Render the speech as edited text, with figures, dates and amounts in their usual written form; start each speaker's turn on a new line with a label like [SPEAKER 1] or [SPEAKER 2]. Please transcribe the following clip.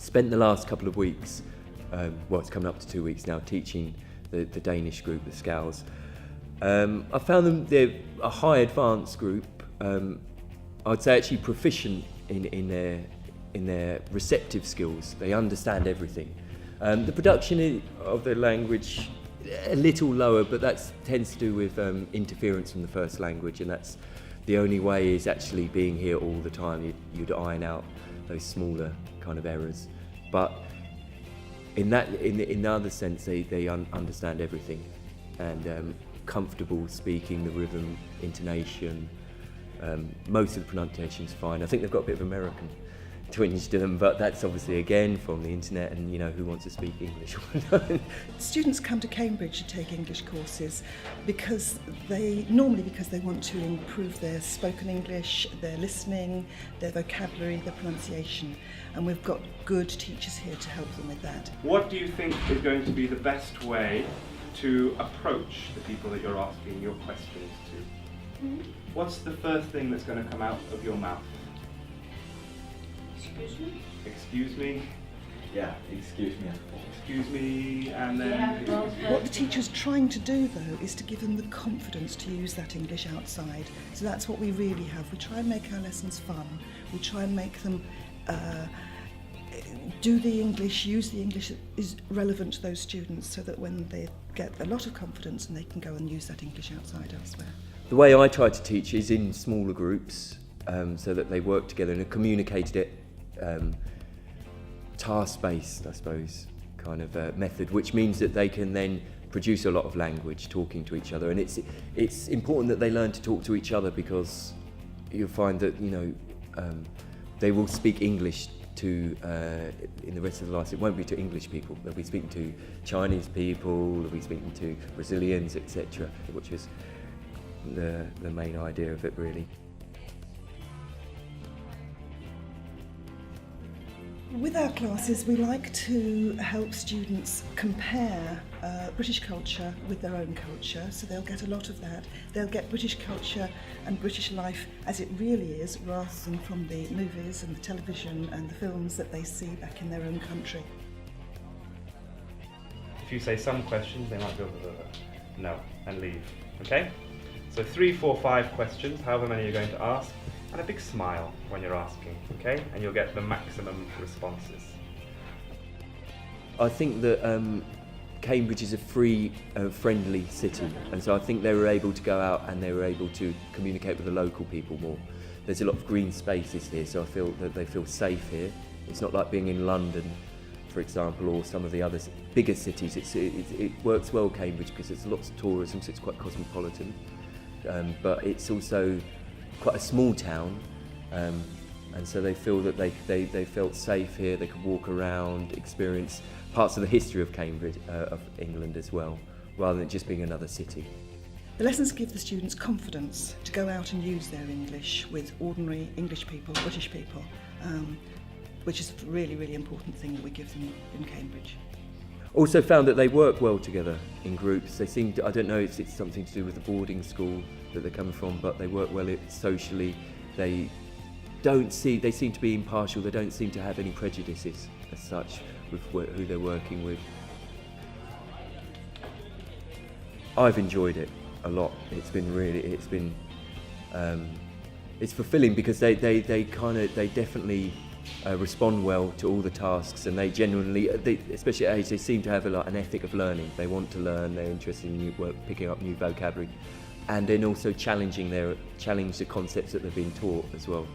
[SPEAKER 1] spent the last couple of weeks, well, it's coming up to 2 weeks now, teaching the Danish group, the Skals. I found they're a high advanced group. I'd say actually proficient in their receptive skills. They understand everything. The production of the language a little lower, but that tends to do with interference from the first language, and that's the only way is actually being here all the time. You'd iron out those smaller kind of errors, but in the other sense, they understand everything, and comfortable speaking, the rhythm, intonation, most of the pronunciation's fine. I think they've got a bit of American twinge to them, but that's obviously again from the internet, and who wants to speak English?
[SPEAKER 2] Students come to Cambridge to take English courses because they want to improve their spoken English, their listening, their vocabulary, their pronunciation, and we've got good teachers here to help them with that.
[SPEAKER 3] What do you think is going to be the best way to approach the people that you're asking your questions to?
[SPEAKER 4] Mm-hmm.
[SPEAKER 3] What's the first thing that's going to come out of your mouth?
[SPEAKER 4] Excuse me?
[SPEAKER 3] Excuse me?
[SPEAKER 5] Yeah, excuse me.
[SPEAKER 3] Excuse me, and then...
[SPEAKER 2] What the teacher's trying to do, though, is to give them the confidence to use that English outside. So that's what we really have. We try and make our lessons fun. We try and make them do the English, use the English that is relevant to those students, so that when they get a lot of confidence, and they can go and use that English outside elsewhere.
[SPEAKER 1] The way I try to teach is in smaller groups, so that they work together and have communicated it task-based, I suppose, kind of method, which means that they can then produce a lot of language talking to each other. And it's important that they learn to talk to each other, because you'll find that they will speak English to in the rest of their lives. It won't be to English people. They'll be speaking to Chinese people. They'll be speaking to Brazilians, etc., which is the main idea of it, really.
[SPEAKER 2] With our classes, we like to help students compare British culture with their own culture, so they'll get a lot of that. They'll get British culture and British life as it really is, rather than from the movies and the television and the films that they see back in their own country.
[SPEAKER 3] If you say some questions, they might go no and leave. Okay? So 3, 4, 5 questions, however many you're going to ask, and a big smile when you're asking, okay? And you'll get the maximum responses.
[SPEAKER 1] I think that Cambridge is a free, friendly city, and so I think they were able to go out and they were able to communicate with the local people more. There's a lot of green spaces here, so I feel that they feel safe here. It's not like being in London, for example, or some of the other bigger cities. It works well, Cambridge, because there's lots of tourism, so it's quite cosmopolitan. But it's also quite a small town, and so they feel that they felt safe here. They could walk around, experience parts of the history of Cambridge, of England as well, rather than just being another city.
[SPEAKER 2] The lessons give the students confidence to go out and use their English with ordinary English people, British people, which is a really, really important thing that we give them in Cambridge.
[SPEAKER 1] Also found that they work well together in groups. They seem to, I don't know if it's something to do with the boarding school that they're coming from, but they work well socially. They seem to be impartial. They don't seem to have any prejudices as such with who they're working with. I've enjoyed it a lot. It's fulfilling, because they definitely respond well to all the tasks, and they genuinely, especially at age, they seem to have an ethic of learning. They want to learn, they're interested in new work, picking up new vocabulary, and then also challenge the concepts that they're being taught as well.